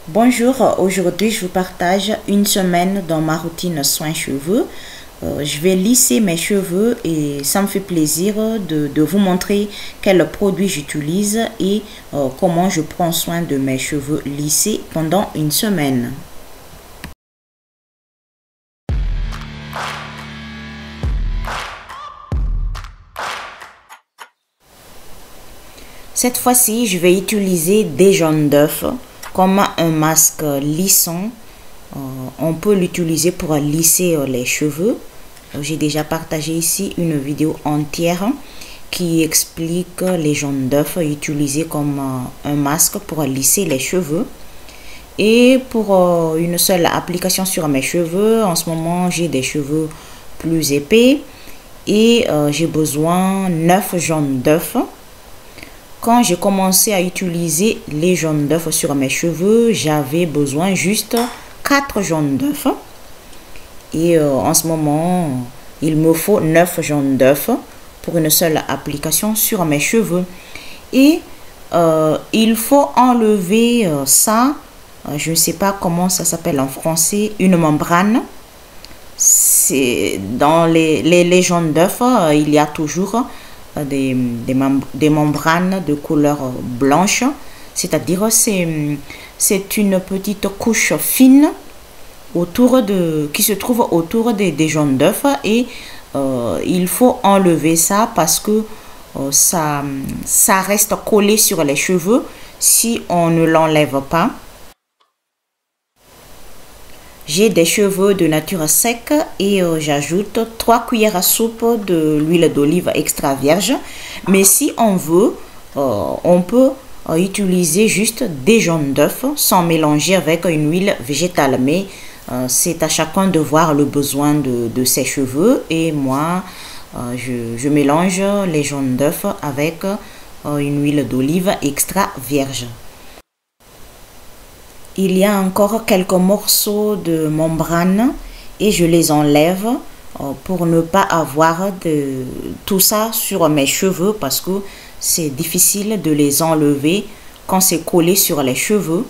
Bonjour, aujourd'hui je vous partage une semaine dans ma routine soins cheveux. Je vais lisser mes cheveux et ça me fait plaisir de vous montrer quels produits j'utilise et comment je prends soin de mes cheveux lissés pendant une semaine. Cette fois-ci, je vais utiliser des jaunes d'œufs comme un masque lissant. On peut l'utiliser pour lisser les cheveux. J'ai déjà partagé ici une vidéo entière qui explique les jaunes d'œufs utilisés comme un masque pour lisser les cheveux. Et pour une seule application sur mes cheveux, en ce moment j'ai des cheveux plus épais et j'ai besoin 9 jaunes d'œufs. Quand j'ai commencé à utiliser les jaunes d'œufs sur mes cheveux, j'avais besoin juste 4 jaunes d'œufs. Et en ce moment, il me faut 9 jaunes d'œufs pour une seule application sur mes cheveux. Et il faut enlever ça, je ne sais pas comment ça s'appelle en français, une membrane. C'est dans les jaunes d'œufs, il y a toujours des membranes de couleur blanche, c'est-à-dire c'est une petite couche fine qui se trouve autour des jaunes d'œufs et il faut enlever ça parce que ça reste collé sur les cheveux si on ne l'enlève pas. J'ai des cheveux de nature sec et j'ajoute 3 cuillères à soupe de l'huile d'olive extra vierge. Mais si on veut, on peut utiliser juste des jaunes d'œufs sans mélanger avec une huile végétale. Mais c'est à chacun de voir le besoin de ses cheveux. Et moi, je mélange les jaunes d'œufs avec une huile d'olive extra vierge. Il y a encore quelques morceaux de membrane et je les enlève pour ne pas avoir tout ça sur mes cheveux parce que c'est difficile de les enlever quand c'est collé sur les cheveux.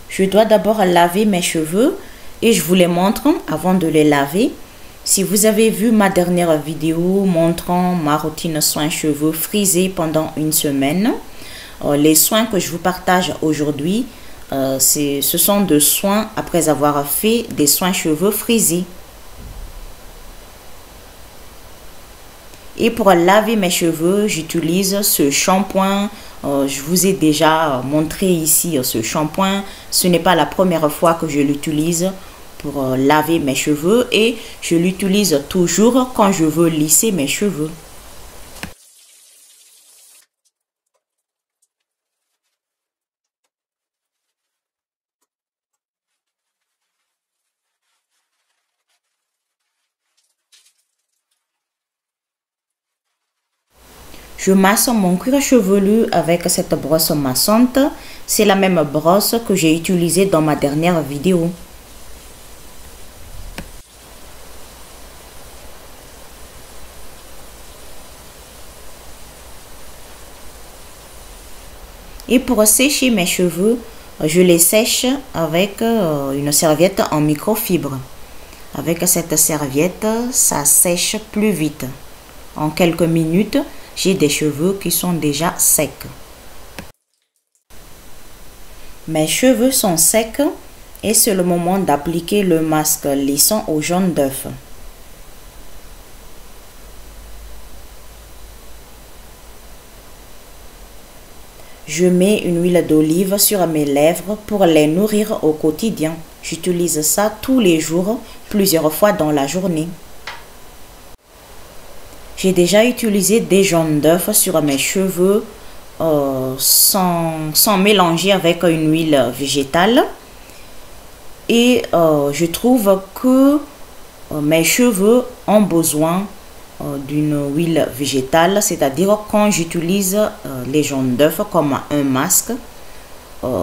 Je dois d'abord laver mes cheveux et je vous les montre avant de les laver. Si vous avez vu ma dernière vidéo montrant ma routine soins cheveux frisés pendant une semaine, les soins que je vous partage aujourd'hui, ce sont des soins après avoir fait des soins cheveux frisés. Et pour laver mes cheveux, j'utilise ce shampoing. Je vous ai déjà montré ici ce shampoing. Ce n'est pas la première fois que je l'utilise pour laver mes cheveux et je l'utilise toujours quand je veux lisser mes cheveux. Je masse mon cuir chevelu avec cette brosse massante. C'est la même brosse que j'ai utilisée dans ma dernière vidéo. Et pour sécher mes cheveux, je les sèche avec une serviette en microfibre. Avec cette serviette, ça sèche plus vite. En quelques minutes, j'ai des cheveux qui sont déjà secs. Mes cheveux sont secs et c'est le moment d'appliquer le masque lissant aux jaunes d'œufs. Je mets une huile d'olive sur mes lèvres pour les nourrir au quotidien. J'utilise ça tous les jours, plusieurs fois dans la journée. J'ai déjà utilisé des jaunes d'œufs sur mes cheveux sans mélanger avec une huile végétale. Et je trouve que mes cheveux ont besoin d'une huile végétale, c'est-à-dire quand j'utilise les jaunes d'œufs comme un masque,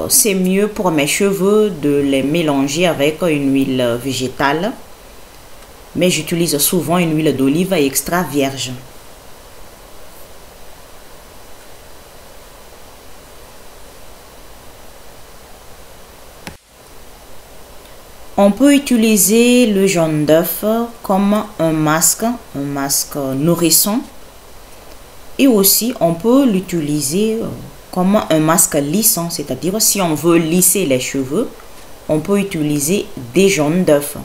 c'est mieux pour mes cheveux de les mélanger avec une huile végétale. Mais j'utilise souvent une huile d'olive extra vierge. On peut utiliser le jaune d'œuf comme un masque nourrissant. Et aussi, on peut l'utiliser comme un masque lissant, c'est-à-dire si on veut lisser les cheveux, on peut utiliser des jaunes d'œuf.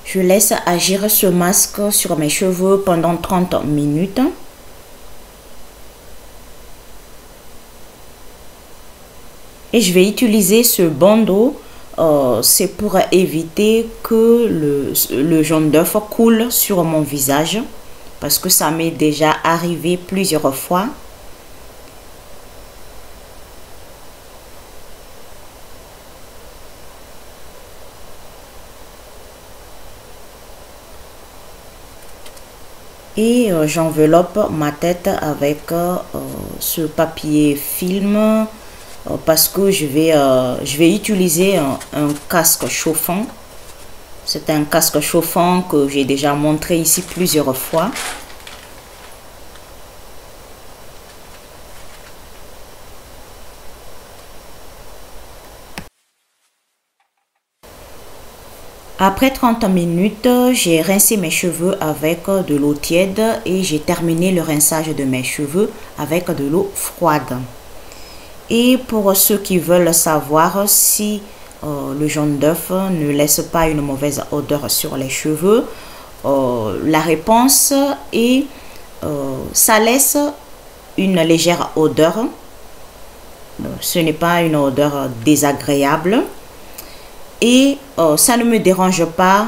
Je laisse agir ce masque sur mes cheveux pendant 30 minutes. Et je vais utiliser ce bandeau. C'est pour éviter que le jaune d'œuf coule sur mon visage. Parce que ça m'est déjà arrivé plusieurs fois. Et j'enveloppe ma tête avec ce papier film parce que je vais utiliser un casque chauffant. C'est un casque chauffant que j'ai déjà montré ici plusieurs fois. Après 30 minutes, j'ai rincé mes cheveux avec de l'eau tiède et j'ai terminé le rinçage de mes cheveux avec de l'eau froide. Et pour ceux qui veulent savoir si le jaune d'œuf ne laisse pas une mauvaise odeur sur les cheveux, la réponse est ça laisse une légère odeur. Ce n'est pas une odeur désagréable. Et ça ne me dérange pas,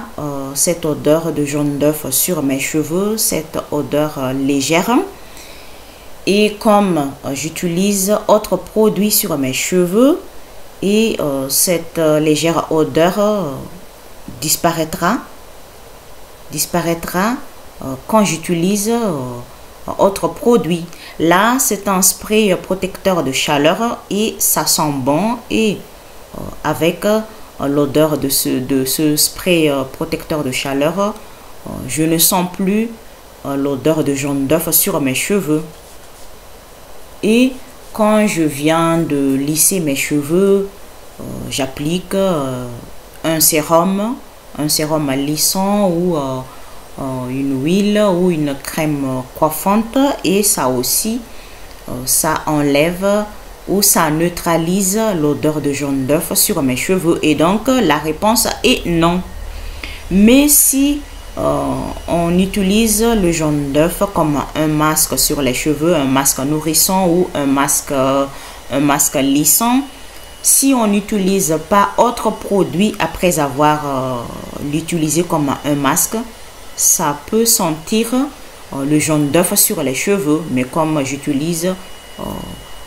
cette odeur de jaune d'œuf sur mes cheveux, cette odeur légère. Et comme j'utilise autres produits sur mes cheveux, et cette légère odeur disparaîtra quand j'utilise autres produits. Là, c'est un spray protecteur de chaleur et ça sent bon. Et avec l'odeur de ce spray protecteur de chaleur, je ne sens plus l'odeur de jaune d'œuf sur mes cheveux. Et quand je viens de lisser mes cheveux, j'applique un sérum lissant ou une huile ou une crème coiffante, et ça aussi, ça enlève ou ça neutralise l'odeur de jaune d'œuf sur mes cheveux. Et donc la réponse est non. Mais si on utilise le jaune d'œuf comme un masque sur les cheveux, un masque nourrissant ou un masque lissant, si on n'utilise pas autre produit après avoir l'utilisé comme un masque, ça peut sentir le jaune d'œuf sur les cheveux. Mais comme j'utilise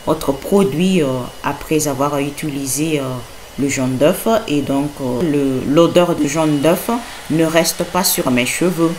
autre produit après avoir utilisé le jaune d'œuf, et donc l'odeur de jaune d'œuf ne reste pas sur mes cheveux.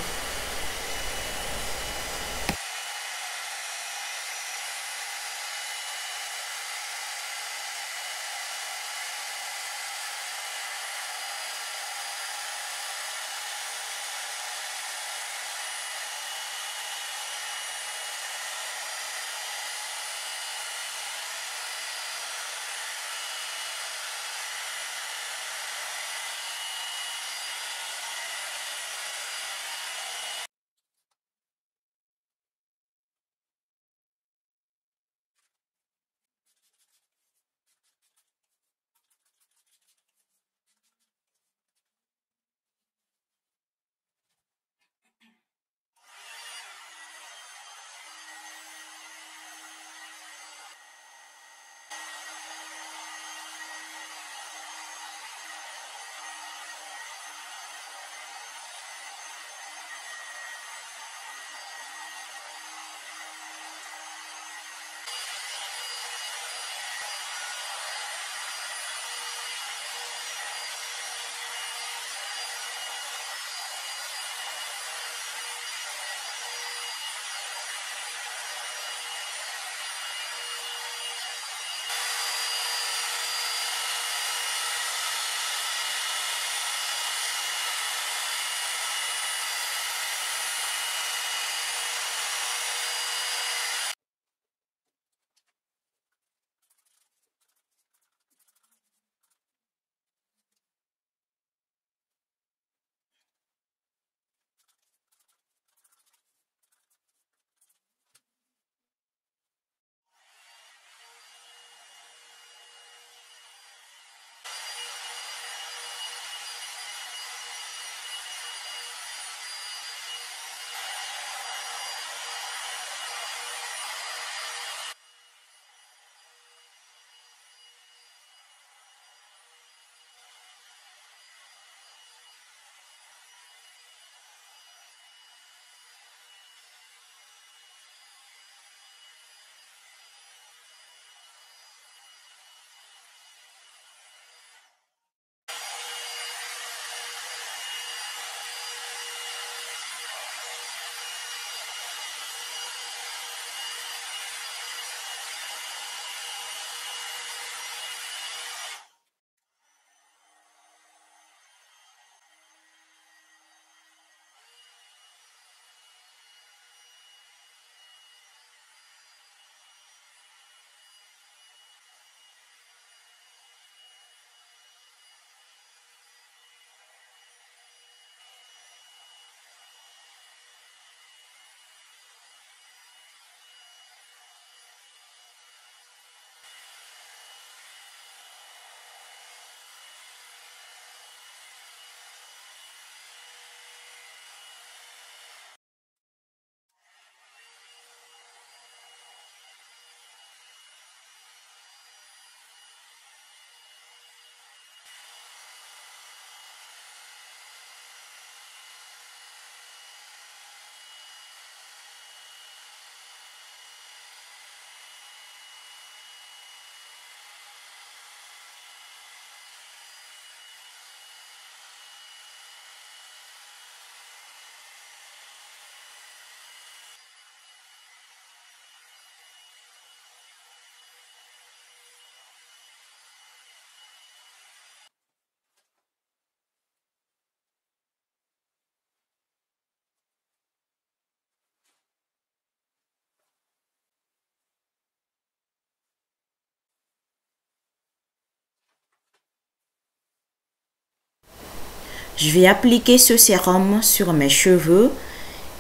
Je vais appliquer ce sérum sur mes cheveux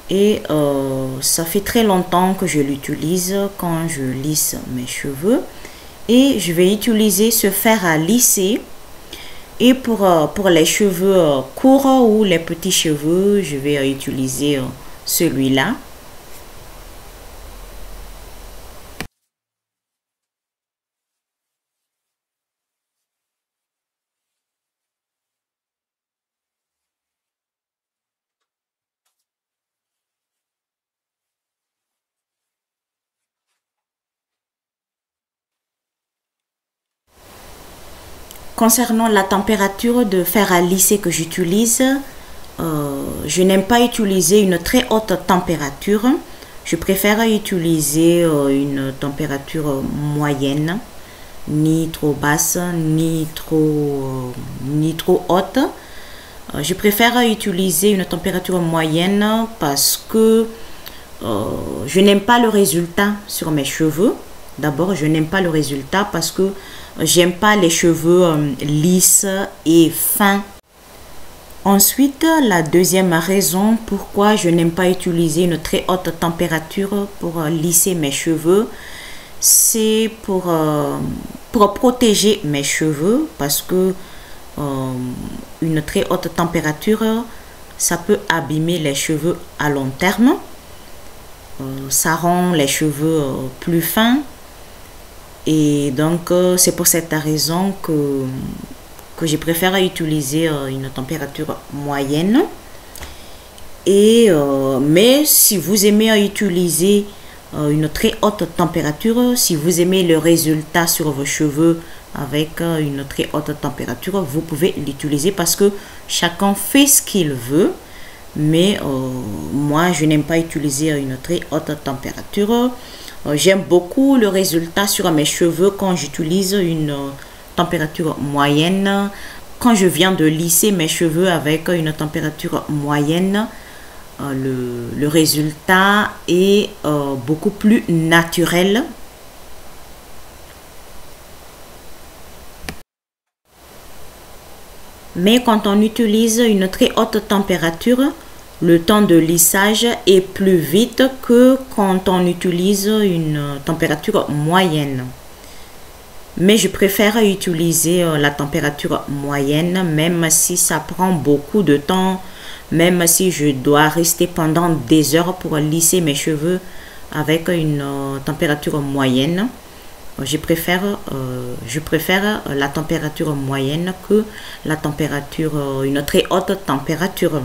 et ça fait très longtemps que je l'utilise quand je lisse mes cheveux. Et je vais utiliser ce fer à lisser. Et pour les cheveux courts ou les petits cheveux, je vais utiliser celui-là. Concernant la température de fer à lisser que j'utilise, je n'aime pas utiliser une très haute température. Je préfère utiliser une température moyenne, ni trop basse, ni trop haute. Je préfère utiliser une température moyenne parce que je n'aime pas le résultat sur mes cheveux. D'abord, je n'aime pas le résultat parce que j'aime pas les cheveux lisses et fins. Ensuite, la deuxième raison pourquoi je n'aime pas utiliser une très haute température pour lisser mes cheveux, c'est pour protéger mes cheveux parce que une très haute température, ça peut abîmer les cheveux à long terme. Ça rend les cheveux plus fins. Et donc, c'est pour cette raison que je préfère utiliser une température moyenne. Mais si vous aimez utiliser une très haute température, si vous aimez le résultat sur vos cheveux avec une très haute température, vous pouvez l'utiliser parce que chacun fait ce qu'il veut. Mais moi, je n'aime pas utiliser une très haute température. J'aime beaucoup le résultat sur mes cheveux quand j'utilise une température moyenne. Quand je viens de lisser mes cheveux avec une température moyenne, le résultat est beaucoup plus naturel. Mais quand on utilise une très haute température, le temps de lissage est plus vite que quand on utilise une température moyenne. Mais je préfère utiliser la température moyenne, même si ça prend beaucoup de temps, même si je dois rester pendant des heures pour lisser mes cheveux avec une température moyenne. Je préfère la température moyenne que la température, une très haute température.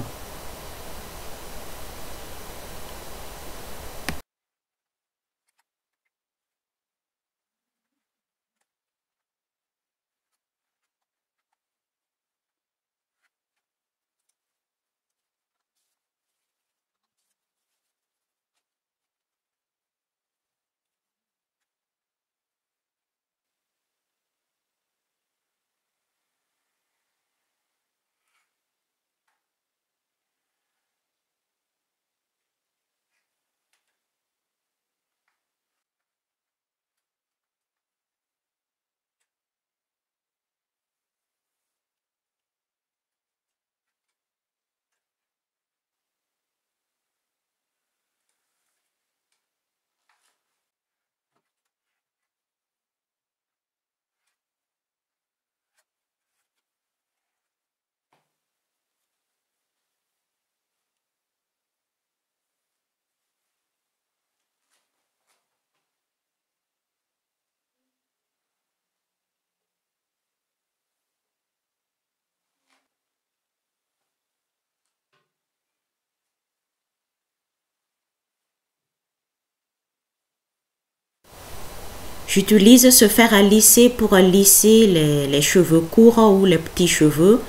J'utilise ce fer à lisser pour lisser les cheveux courts ou les petits cheveux.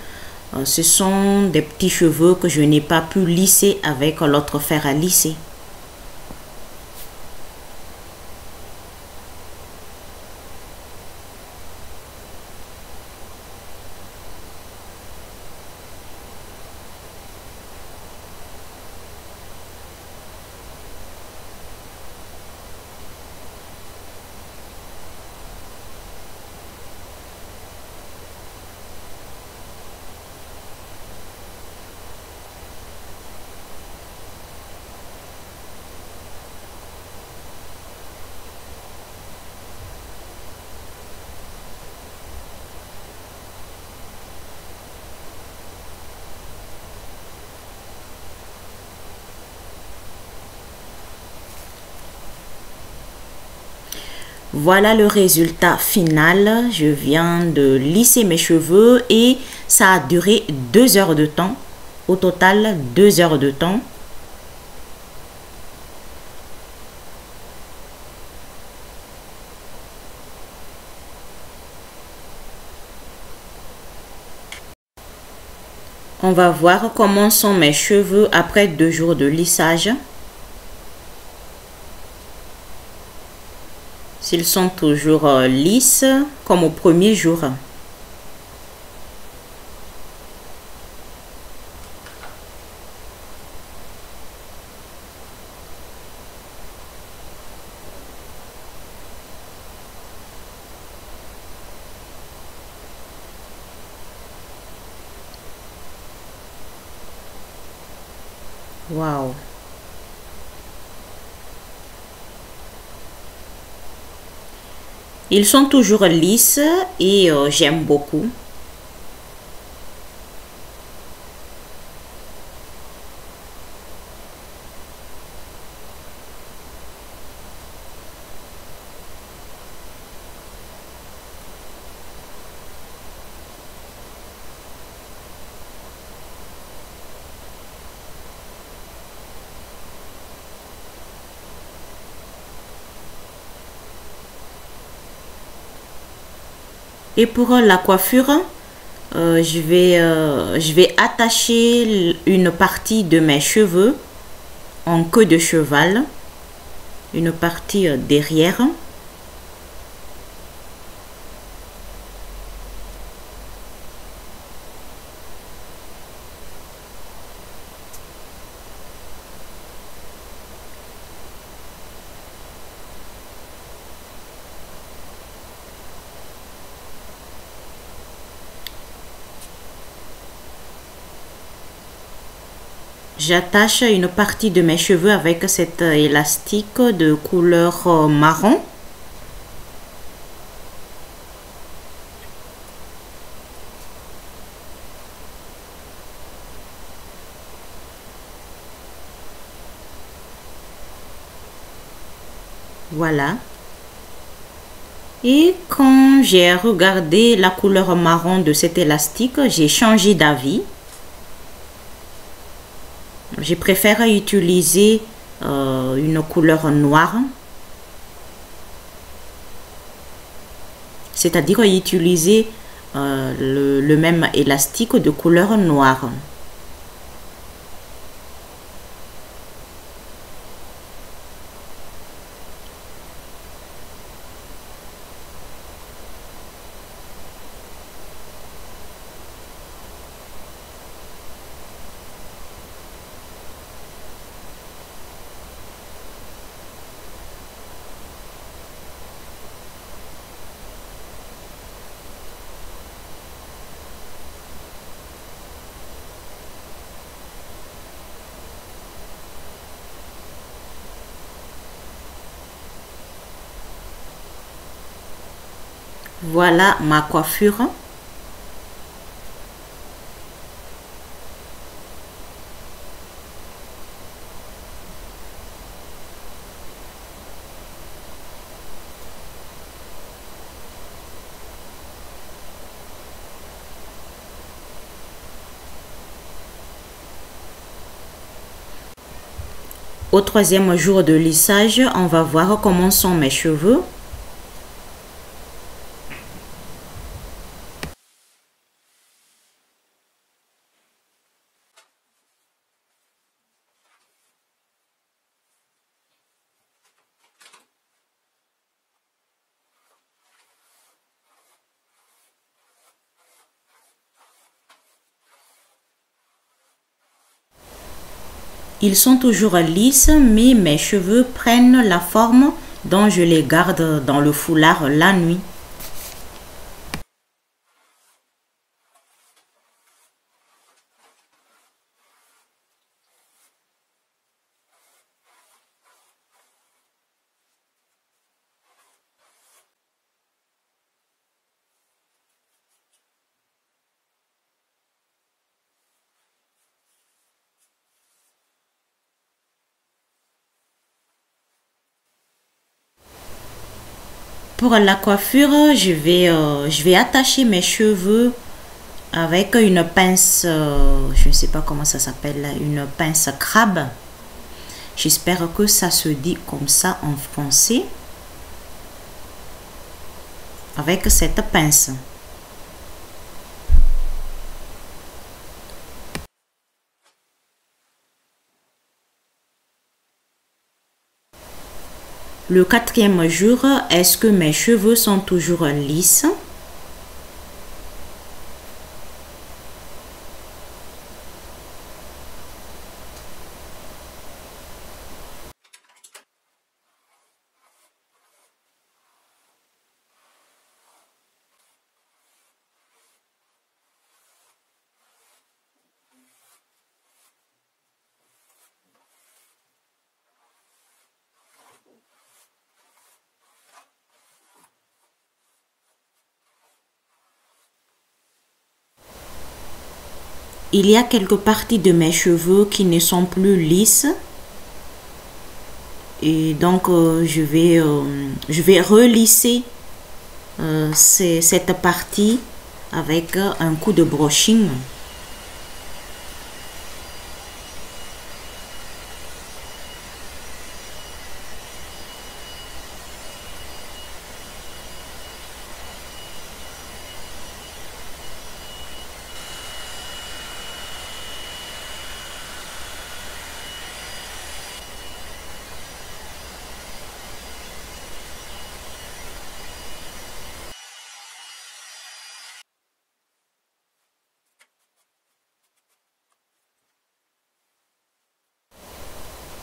Ce sont des petits cheveux que je n'ai pas pu lisser avec l'autre fer à lisser. Voilà le résultat final. Je viens de lisser mes cheveux et ça a duré 2 heures de temps. Au total, 2 heures de temps. On va voir comment sont mes cheveux après 2 jours de lissage. S'ils sont toujours lisses comme au premier jour. Waouh! Ils sont toujours lisses et j'aime beaucoup. Et pour la coiffure, je vais attacher une partie de mes cheveux en queue de cheval, une partie derrière. J'attache une partie de mes cheveux avec cet élastique de couleur marron. Voilà. Et quand j'ai regardé la couleur marron de cet élastique, j'ai changé d'avis. Je préfère utiliser une couleur noire. C'est-à-dire utiliser le même élastique de couleur noire. Voilà ma coiffure. Au troisième jour de lissage, on va voir comment sont mes cheveux. Ils sont toujours lisses, mais mes cheveux prennent la forme dont je les garde dans le foulard la nuit. Pour la coiffure, je vais attacher mes cheveux avec une pince, je ne sais pas comment ça s'appelle, une pince crabe. J'espère que ça se dit comme ça en français. Avec cette pince. Le 4e jour, est-ce que mes cheveux sont toujours lisses? Il y a quelques parties de mes cheveux qui ne sont plus lisses. Et donc, je vais relisser cette partie avec un coup de brushing.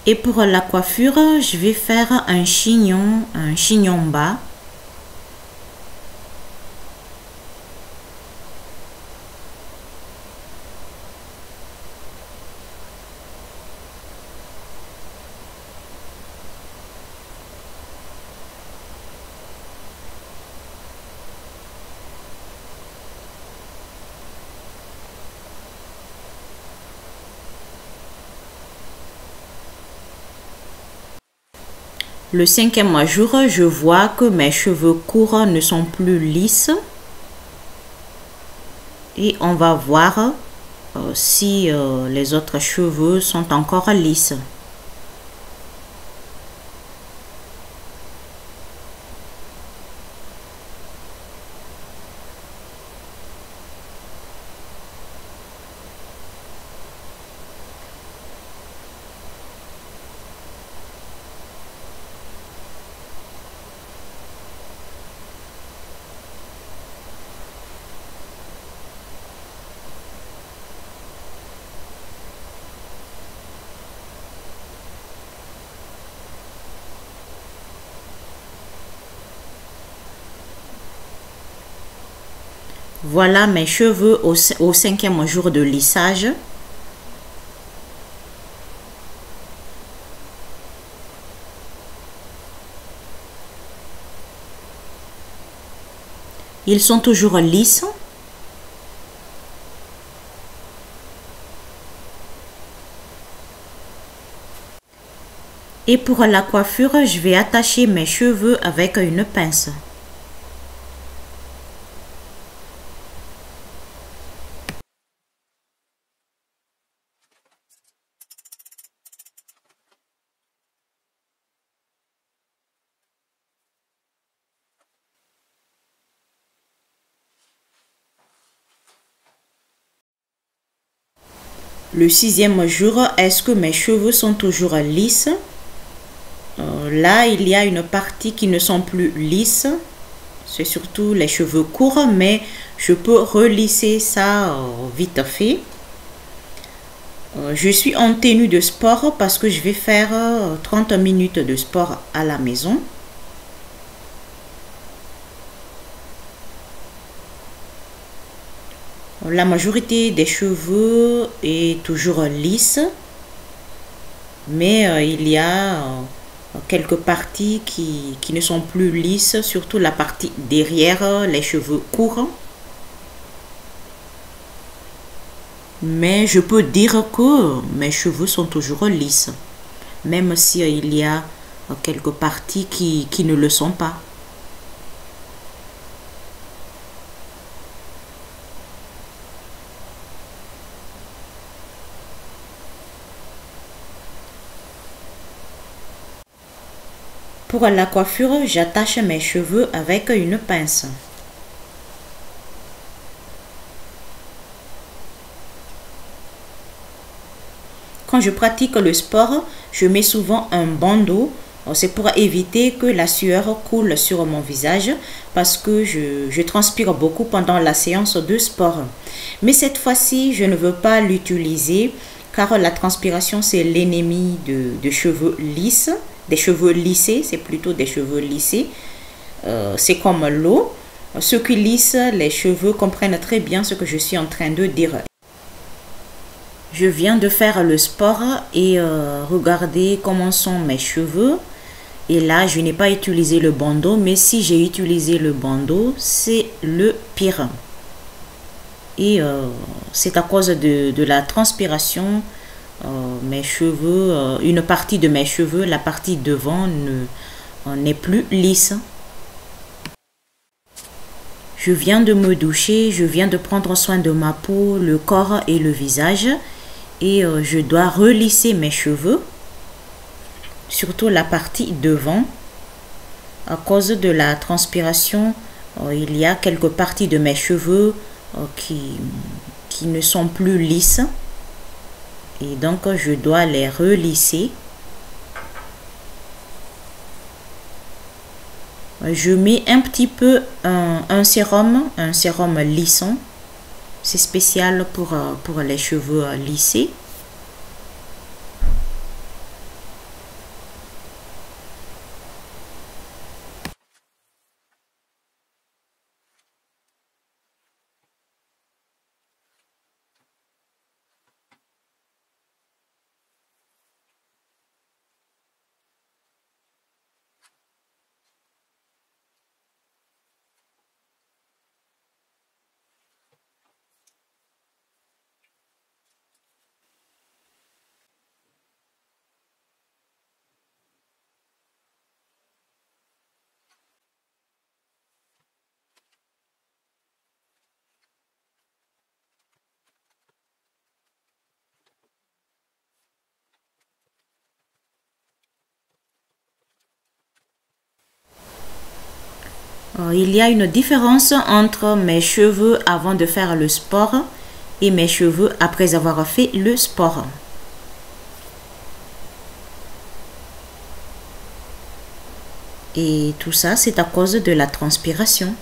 Et pour la coiffure, je vais faire un chignon bas. Le 5e jour, je vois que mes cheveux courts ne sont plus lisses. Et on va voir si les autres cheveux sont encore lisses. Voilà mes cheveux au 5e jour de lissage. Ils sont toujours lisses. Et pour la coiffure, je vais attacher mes cheveux avec une pince. Le 6e jour, est-ce que mes cheveux sont toujours lisses? Là, il y a une partie qui ne sont plus lisses. C'est surtout les cheveux courts, mais je peux relisser ça vite fait. Je suis en tenue de sport parce que je vais faire 30 minutes de sport à la maison. La majorité des cheveux est toujours lisse, mais il y a quelques parties qui ne sont plus lisses, surtout la partie derrière, les cheveux courts. Mais je peux dire que mes cheveux sont toujours lisses, même s'il y a quelques parties qui ne le sont pas. Pour la coiffure, j'attache mes cheveux avec une pince. Quand je pratique le sport, je mets souvent un bandeau. C'est pour éviter que la sueur coule sur mon visage parce que je transpire beaucoup pendant la séance de sport. Mais cette fois-ci, je ne veux pas l'utiliser car la transpiration, c'est l'ennemi de cheveux lisses. Des cheveux lissés, c'est plutôt des cheveux lissés. C'est comme l'eau. Ceux qui lissent les cheveux comprennent très bien ce que je suis en train de dire. Je viens de faire le sport et regardez comment sont mes cheveux. Et là, je n'ai pas utilisé le bandeau, mais si j'ai utilisé le bandeau, c'est le pire. Et c'est à cause de la transpiration, mes cheveux, une partie de mes cheveux, la partie devant n'est plus lisse. Je viens de me doucher, je viens de prendre soin de ma peau, le corps et le visage. Et je dois relisser mes cheveux, surtout la partie devant. À cause de la transpiration, il y a quelques parties de mes cheveux qui ne sont plus lisses. Et donc, je dois les relisser. Je mets un petit peu un sérum lissant. C'est spécial pour les cheveux lissés. Il y a une différence entre mes cheveux avant de faire le sport et mes cheveux après avoir fait le sport. Et tout ça, c'est à cause de la transpiration.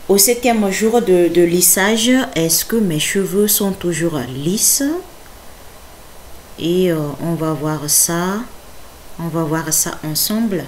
Au 7e jour de lissage, est-ce que mes cheveux sont toujours lisses? Et on va voir ça. On va voir ça ensemble.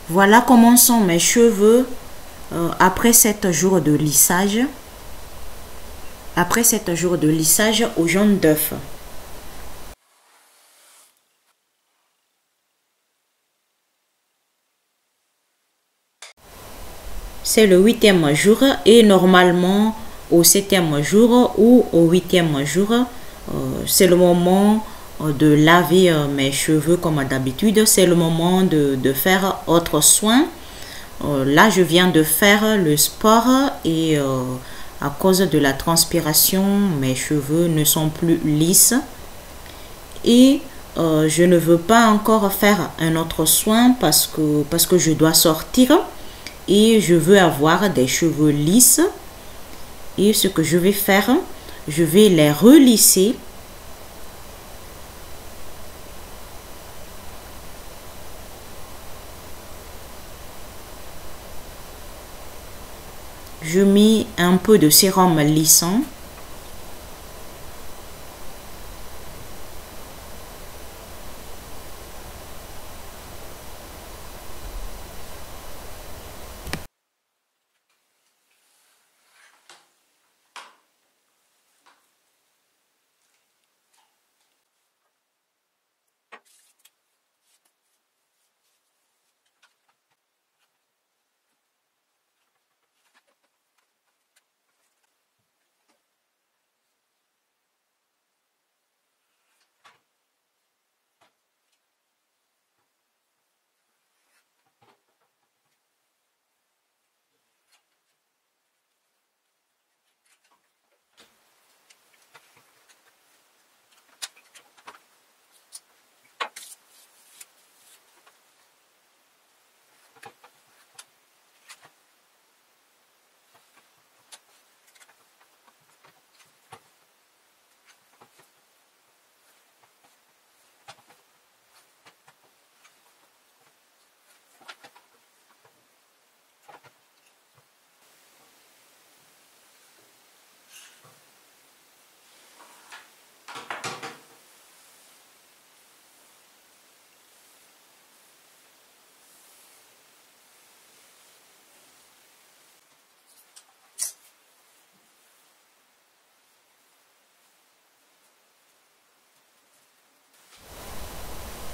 Voilà comment sont mes cheveux après 7 jours de lissage. Après 7 jours de lissage au jaune d'œuf. C'est le 8e jour et normalement au 7e jour ou au 8e jour, c'est le moment de laver mes cheveux comme d'habitude. C'est le moment de faire autre soin. Là, je viens de faire le sport et à cause de la transpiration, mes cheveux ne sont plus lisses. Et je ne veux pas encore faire un autre soin parce que je dois sortir. Et je veux avoir des cheveux lisses. Et ce que je vais faire, je vais les relisser. Je mets un peu de sérum lissant.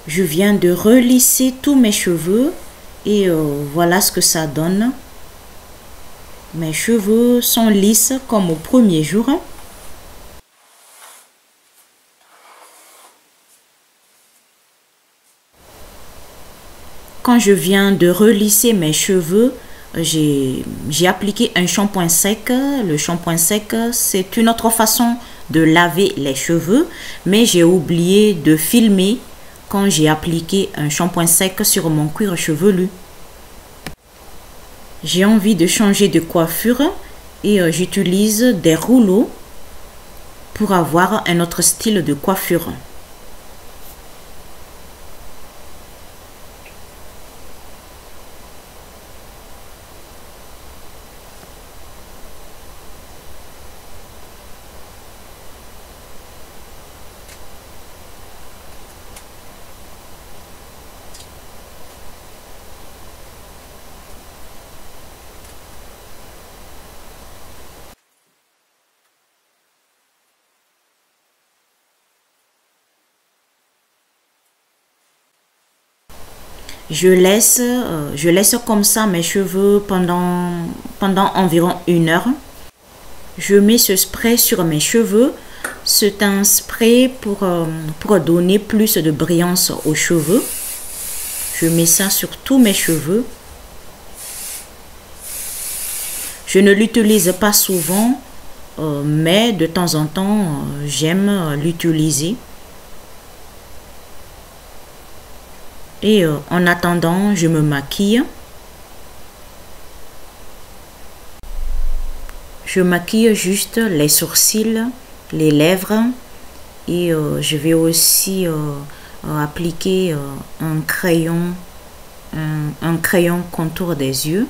Je viens de relisser tous mes cheveux et voilà ce que ça donne. Mes cheveux sont lisses comme au premier jour. Quand je viens de relisser mes cheveux, j'ai appliqué un shampoing sec. Le shampoing sec, c'est une autre façon de laver les cheveux, mais j'ai oublié de filmer quand j'ai appliqué un shampoing sec sur mon cuir chevelu. J'ai envie de changer de coiffure et j'utilise des rouleaux pour avoir un autre style de coiffure. Je laisse comme ça mes cheveux pendant environ 1 heure. Je mets ce spray sur mes cheveux. C'est un spray pour donner plus de brillance aux cheveux. Je mets ça sur tous mes cheveux. Je ne l'utilise pas souvent, mais de temps en temps, j'aime l'utiliser. Et en attendant, je me maquille. Je maquille juste les sourcils, les lèvres et je vais aussi appliquer un crayon contour des yeux.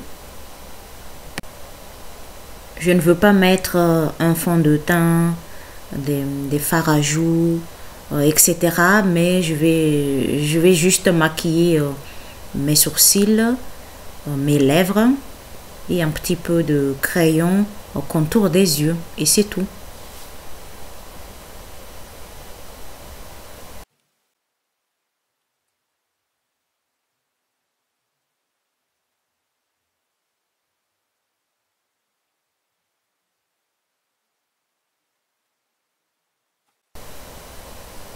Je ne veux pas mettre un fond de teint, des fards à joues, etc. Mais je vais juste maquiller mes sourcils, mes lèvres et un petit peu de crayon au contour des yeux. Et c'est tout.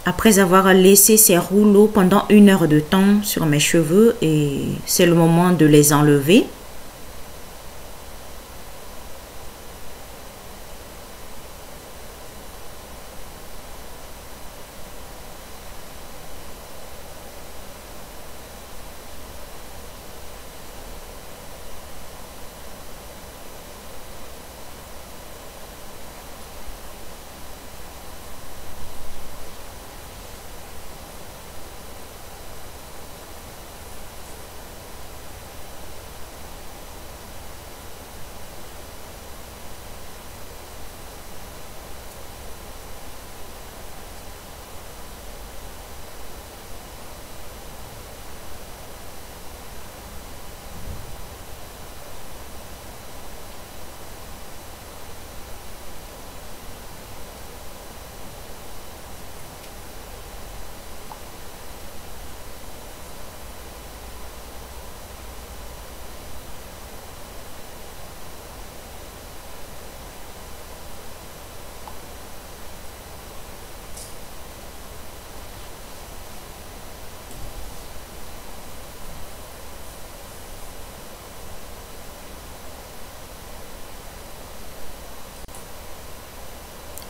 Après avoir laissé ces rouleaux pendant 1 heure de temps sur mes cheveux, et c'est le moment de les enlever.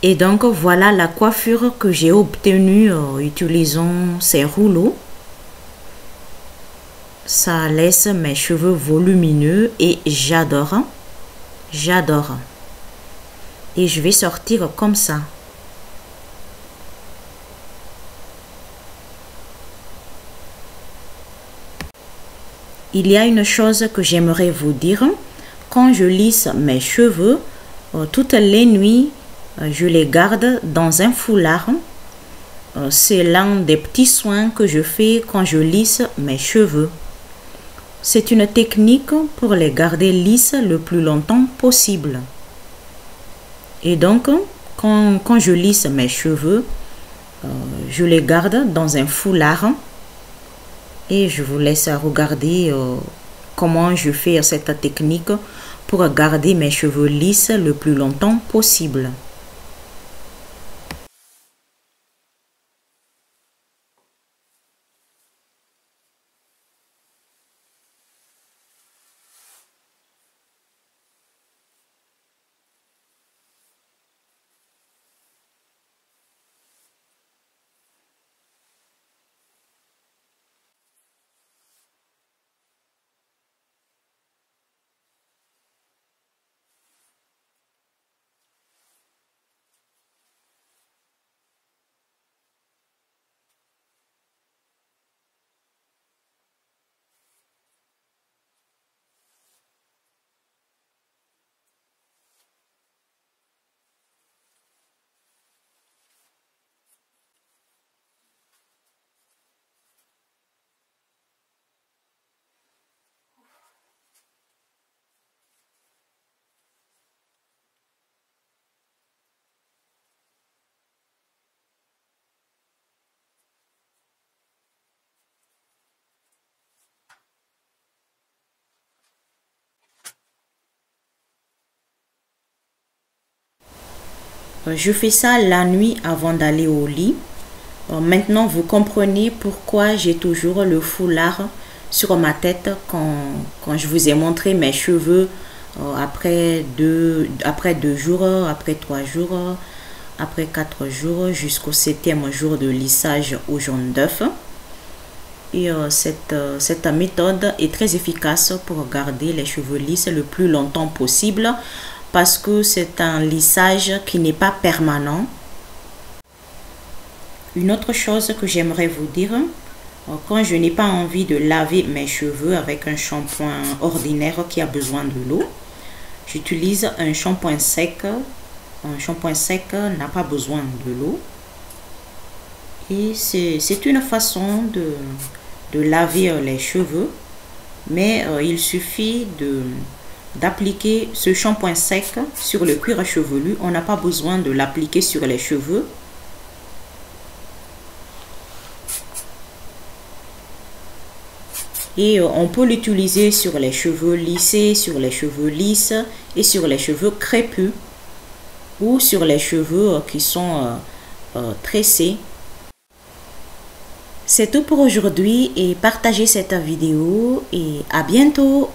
Et donc voilà la coiffure que j'ai obtenue utilisant ces rouleaux. Ça laisse mes cheveux volumineux et j'adore. J'adore. Et je vais sortir comme ça. Il y a une chose que j'aimerais vous dire. Quand je lisse mes cheveux, toutes les nuits, je les garde dans un foulard. C'est l'un des petits soins que je fais quand je lisse mes cheveux. C'est une technique pour les garder lisses le plus longtemps possible. Et donc, quand je lisse mes cheveux, je les garde dans un foulard. Et je vous laisse regarder comment je fais cette technique pour garder mes cheveux lisses le plus longtemps possible. Je fais ça la nuit avant d'aller au lit. Maintenant, vous comprenez pourquoi j'ai toujours le foulard sur ma tête quand je vous ai montré mes cheveux après 2 jours, après 3 jours, après 4 jours, jusqu'au 7e jour de lissage au jaune d'œuf. Et cette méthode est très efficace pour garder les cheveux lisses le plus longtemps possible parce que c'est un lissage qui n'est pas permanent. Une autre chose que j'aimerais vous dire, quand je n'ai pas envie de laver mes cheveux avec un shampoing ordinaire qui a besoin de l'eau, j'utilise un shampoing sec. Un shampoing sec n'a pas besoin de l'eau. Et c'est une façon de laver les cheveux, mais il suffit d'appliquer ce shampoing sec sur le cuir chevelu. On n'a pas besoin de l'appliquer sur les cheveux. Et on peut l'utiliser sur les cheveux lissés, sur les cheveux lisses et sur les cheveux crépus ou sur les cheveux qui sont tressés. C'est tout pour aujourd'hui et partagez cette vidéo et à bientôt.